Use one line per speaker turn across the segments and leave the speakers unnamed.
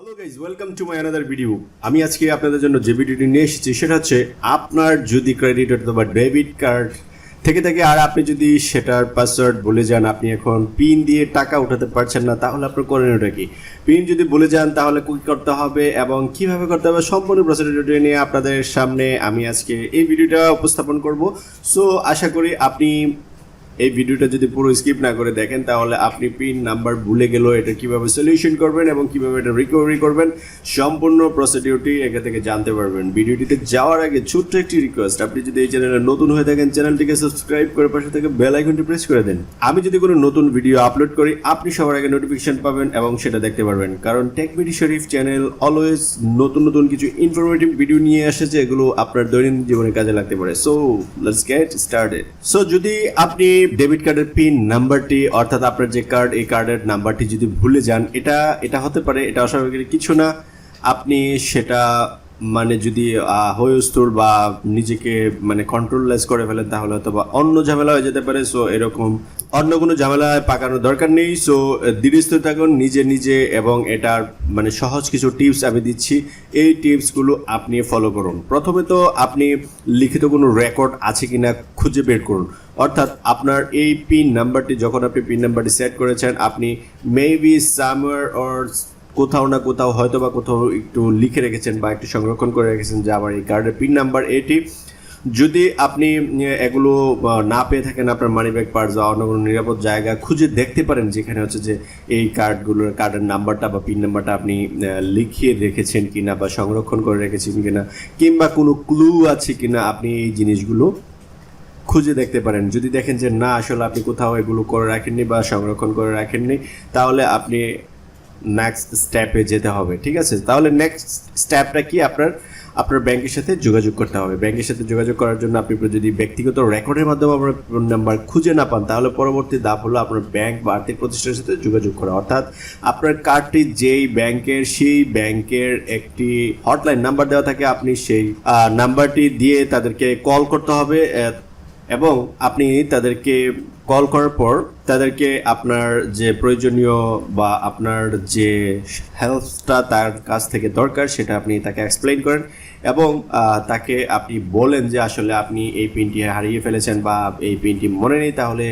Hello guys, welcome to my another video. আমি আজকে আপনাদের জন্য যে ভিডিওটি নিয়ে এসেছি সেটা হচ্ছে, আপনার যদি ক্রেডিট অথবা ডেবিট কার্ড থেকে থাকে আর আপনি যদি সেটার পাসওয়ার্ড ভুলে যান, আপনি এখন পিন দিয়ে টাকা উঠাতে পারছেন না, তাহলে আপনার করণীয়টা কি? পিন যদি ভুলে যান তাহলে কি করতে হবে এবং কিভাবে করতে হবে, সম্পূর্ণ প্রসিডিউরটি নিয়ে আপনাদের সামনে আমি আজকে এই ভিডিওটা উপস্থাপন করব। সো আশা করি আপনি এই ভিডিওটা যদি পুরো স্কিপ না করে দেখেন তাহলে আপনি পিন নাম্বার ভুলে গেলেও এটা কিভাবে সলিউশন করবেন এবং কিভাবে এটা রিকভারি করবেন সম্পূর্ণ প্রসিডিউরটি এখান থেকে জানতে পারবেন। ভিডিওটিতে যাওয়ার আগে ছোট্ট একটি রিকোয়েস্ট, আপনি যদি এই চ্যানেলে নতুন হয়ে থাকেন চ্যানেলটিকে সাবস্ক্রাইব করে পাশে থেকে বেল আইকনটি প্রেস করে দেন। আমি যদি কোনো নতুন ভিডিও আপলোড করি আপনি সবার আগে নোটিফিকেশন পাবেন এবং সেটা দেখতে পারবেন, কারণ টেক বিডি শরীফ চ্যানেল অলওয়েজ নতুন নতুন কিছু ইনফরমেটিভ ভিডিও নিয়ে আসে যেগুলো আপনার দৈনন্দিন জীবনে কাজে লাগতে পারে। So let's get started. So যদি আপনি ডেবিট কার্ডের পিন নাম্বারটি অর্থাৎ আপনার যে কার্ড, এই কার্ডের নাম্বারটি যদি ভুলে যান, এটা হতে পারে, এটা অস্বাভাবিক কিছু না। আপনি সেটা মানে যদি হয়স্থুর বা নিজেকে মানে কন্ট্রোললেস করে ফেলেন তাহলে হয়তো বা অন্য ঝামেলা হয়ে যেতে পারে। সো এরকম অন্য কোনো ঝামেলায় পাকানোর দরকার নেই। সো ধীরস্থির থাকুন নিজে নিজে, এবং এটার মানে সহজ কিছু টিপস আমি দিচ্ছি, এই টিপসগুলো আপনি ফলো করুন। প্রথমে তো আপনি লিখিত কোনো রেকর্ড আছে কিনা খুঁজে বের করুন, অর্থাৎ আপনার এই পিন নাম্বারটি যখন আপনি পিন নাম্বারটি সেট করেছেন, আপনি মেবি সামওয়্যার অর কোথাও না কোথাও হয়তো বা কোথাও একটু লিখে রেখেছেন বা একটু সংরক্ষণ করে রেখেছেন যে আমার এই কার্ডের পিন নাম্বার এটি। যদি আপনি এগুলো না পেয়ে থাকেন, আপনার মানি ব্যাগ পার্স বা অন্য কোনো নিরাপদ জায়গা খুঁজে দেখতে পারেন যেখানে হচ্ছে যে এই কার্ডের নাম্বারটা বা পিন নাম্বারটা আপনি লিখিয়ে রেখেছেন কিনা বা সংরক্ষণ করে রেখেছেন কিনা, কিংবা কোনো ক্লু আছে কিনা, আপনি এই জিনিসগুলো খুঁজে দেখতে পারেন। যদি দেখেন যে না, আসলে আপনি কোথাও এগুলো করে রাখেননি বা সংরক্ষণ করে রাখেননি, তাহলে আপনি নেক্সট স্টেপে যেতে হবে। ঠিক আছে, তাহলে নেক্সট স্টেপটা কি? আপনার ব্যাংকের সাথে যোগাযোগ করতে হবে। ব্যাংকের সাথে যোগাযোগ করার জন্য আপনি যদি ব্যক্তিগত রেকর্ডের মাধ্যমে আপনার ফোন নাম্বার খুঁজে না পান, তাহলে পরবর্তী ধাপ হলো আপনার ব্যাংক বা আর্থিক প্রতিষ্ঠানের সাথে যোগাযোগ করা, অর্থাৎ আপনার কার্ডটি যেই ব্যাংকের, সেই ব্যাংকের একটি হটলাইন নাম্বার দেওয়া থাকে, আপনি সেই নাম্বারটি দিয়ে তাদেরকে কল করতে হবে এবং আপনি তাদেরকে কল করার পর তাদেরকে আপনার যে প্রয়োজনীয় বা আপনার যে হেল্পটা তার কাছ থেকে দরকার সেটা আপনি তাকে এক্সপ্লেইন করেন এবং তাকে আপনি বলেন যে আসলে আপনি এই পিনটি হারিয়ে ফেলেছেন বা এই পিনটি মনে নেই, তাহলে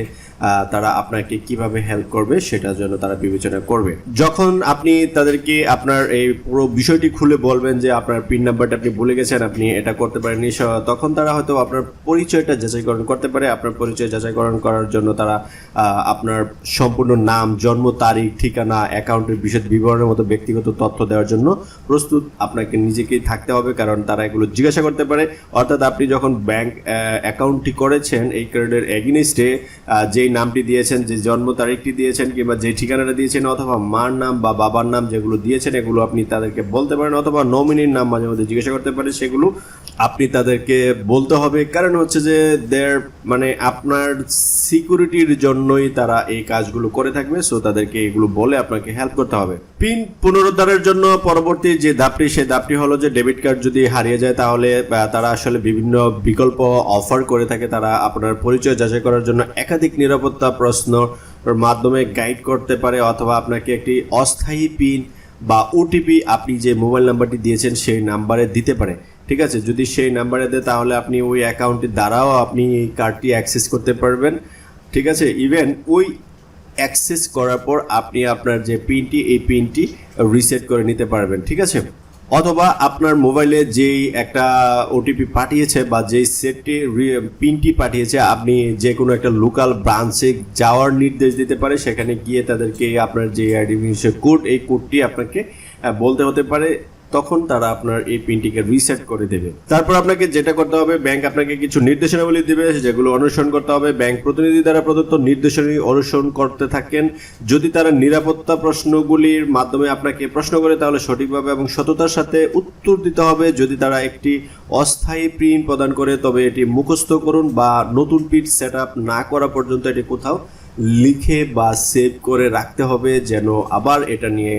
তারা আপনাকে কিভাবে হেল্প করবে সেটার জন্য তারা বিবেচনা করবে। যখন আপনি তাদেরকে আপনার এই পুরো বিষয়টি খুলে বলবেন যে আপনার পিন নাম্বারটা আপনি ভুলে গেছেন, আপনি এটা করতে পারেননি, তখন তারা হয়তো আপনার পরিচয়টা যাচাইকরণ করতে পারে। আপনার পরিচয় যাচাইকরণ করার জন্য তারা আপনার সম্পূর্ণ নাম, জন্ম তারিখ, ঠিকানা, অ্যাকাউন্টের বিশদ বিবরণের মতো ব্যক্তিগত তথ্য দেওয়ার জন্য প্রস্তুত আপনাকে নিজেকেই থাকতে হবে, কারণ তারা এগুলো জিজ্ঞাসা করতে পারে। অর্থাৎ আপনি যখন ব্যাংক অ্যাকাউন্টটি করেছেন, এই কার্ডের এগেইনস্টে যেই নামটি দিয়েছেন, যে জন্ম তারিখটি দিয়েছেন, কিংবা যে ঠিকানাটা দিয়েছেন, অথবা মার নাম বা বাবার নাম যেগুলো দিয়েছেন, এগুলো আপনি তাদেরকে বলতে পারেন, অথবা নমিনির নাম মাঝে মধ্যে জিজ্ঞাসা করতে পারে, সেগুলো আপনি তাদেরকে বলতে হবে। কারণ হচ্ছে যে মানে আপনার সিকিউরিটির জন্যই তারা এই কাজগুলো করে থাকবে। সো তাদেরকে এগুলো বলে আপনাকে হেল্প করতে হবে। পিন পুনরুদ্ধারের জন্য পরবর্তী যে ধাপটি, সেই ধাপটি হলো যে ডেবিট কার্ড যদি হারিয়ে যায় তাহলে তারা আসলে বিভিন্ন বিকল্প অফার করে থাকে। তারা আপনার পরিচয় যাচাই করার জন্য একাধিক নিরাপত্তা প্রশ্নের মাধ্যমে গাইড করতে পারে, অথবা আপনাকে একটি অস্থায়ী পিন বা ওটিপি আপনি যে মোবাইল নাম্বারটি দিয়েছেন সেই নাম্বারে দিতে পারে। ঠিক আছে, যদি সেই নাম্বারে দেয় তাহলে আপনি ওই অ্যাকাউন্টের দ্বারাও আপনি এই কার্ডটি অ্যাক্সেস করতে পারবেন। ঠিক আছে, ইভেন ওই অ্যাক্সেস করার পর আপনি আপনার যে পিনটি, এই পিনটি রিসেট করে নিতে পারবেন। ঠিক আছে, অথবা আপনার মোবাইলে যেই একটা ওটিপি পাঠিয়েছে বা যেই সেটটি পিনটি পাঠিয়েছে, আপনি যে কোনো একটা লোকাল ব্রাঞ্চে যাওয়ার নির্দেশ দিতে পারে। সেখানে গিয়ে তাদেরকে আপনার যে আইডেন্টিফিকেশন কোড, এই কোডটি আপনাকে বলতে হতে পারে, তখন তারা আপনার এই পিনটিকে রিসেট করে দেবে। তারপর আপনাকে যেটা করতে হবে, ব্যাংক আপনাকে কিছু নির্দেশনাবলী দেবে যেগুলো অনুসরণ করতে হবে। ব্যাংক প্রতিনিধি দ্বারা প্রদত্ত নির্দেশনাবলী অনুসরণ করতে থাকেন। যদি তারা নিরাপত্তা প্রশ্নগুলির মাধ্যমে আপনাকে প্রশ্ন করে তাহলে সঠিকভাবে এবং সততার সাথে উত্তর দিতে হবে। যদি তারা একটি অস্থায়ী পিন প্রদান করে তবে এটি মুখস্থ করুন বা নতুন পিন সেট আপ না করা পর্যন্ত এটি কোথাও লিখে বা সেভ করে রাখতে হবে, যেন আবার এটা নিয়ে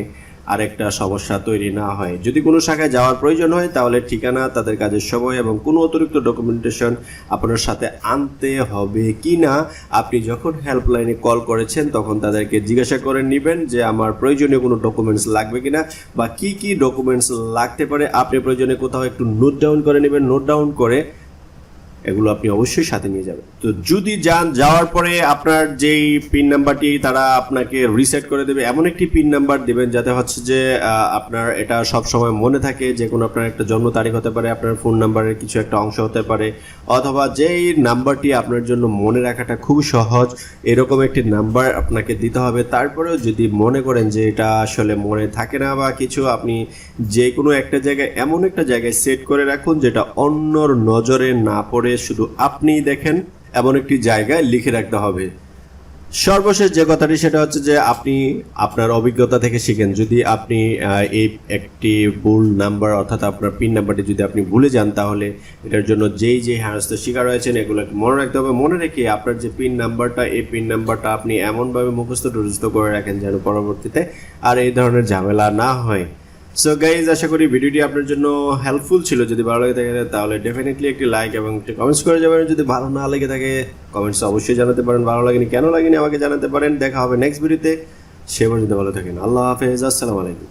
আরেকটা সমস্যা তৈরি না হয়। যদি কোনো শাখায় যাওয়ার প্রয়োজন হয় তাহলে ঠিকানা, তাদের কাজের সময় এবং কোনো অতিরিক্ত ডকুমেন্টেশন আপনার সাথে আনতে হবে কি না আপনি যখন হেল্পলাইনে কল করেছেন তখন তাদেরকে জিজ্ঞাসা করে নেবেন যে আমার প্রয়োজনীয় কোনো ডকুমেন্টস লাগবে কিনা বা কি কি ডকুমেন্টস লাগতে পারে। আপনি প্রয়োজনে কোথাও একটু নোট ডাউন করে নেবেন, নোট ডাউন করে এগুলো আপনি অবশ্যই সাথে নিয়ে যাবেন। তো যদি যাওয়ার পরে আপনার যেই পিন নাম্বারটি তারা আপনাকে রিসেট করে দেবে, এমন একটি পিন নাম্বার দেবেন যাতে হচ্ছে যে আপনার এটা সব সময় মনে থাকে। যে কোনো আপনার একটা জন্ম তারিখ হতে পারে, আপনার ফোন নাম্বারের কিছু একটা অংশ হতে পারে, অথবা যেই নাম্বারটি আপনার জন্য মনে রাখাটা খুব সহজ এরকম একটি নাম্বার আপনাকে দিতে হবে। তারপরেও যদি মনে করেন যে এটা আসলে মনে থাকে না বা কিছু, আপনি যে কোনো একটা জায়গায় এমন একটা জায়গায় সেট করে রাখুন যেটা অন্যর নজরে না পড়ে শুধু আপনিই দেখেন, এমন একটি জায়গায় লিখে রাখতে হবে। সর্বশেষ যে কথাটি সেটা হচ্ছে যে আপনি আপনার অভিজ্ঞতা থেকে শিখেন। যদি আপনি এই একটি ভুল নাম্বার অর্থাৎ আপনার পিন নাম্বারটি যদি আপনি ভুলে যান তাহলে এটার জন্য যেই হ্যারাসমেন্টের শিকার হয়েছেন এগুলো মনে রাখতে হবে। মনে রেখে আপনার যে পিন নাম্বারটা, এই পিন নাম্বারটা আপনি এমনভাবে মুখস্থ টুখস্থ করে রাখেন যেন পরবর্তীতে আর এই ধরনের ঝামেলা না হয়। সো গাইজ, আশা করি ভিডিওটি আপনার জন্য হেল্পফুল ছিল। যদি ভালো লাগে থাকে তাহলে ডেফিনেটলি একটি লাইক এবং একটি কমেন্টস করে যাবেন। যদি ভালো না লেগে থাকে কমেন্টস অবশ্যই জানাতে পারেন, ভালো লাগেনি কেন লাগেনি আমাকে জানাতে পারেন। দেখা হবে নেক্সট ভিডিওতে, সে পর্যন্ত ভালো থাকেন। আল্লাহ হাফেজ, আসসালামু আলাইকুম।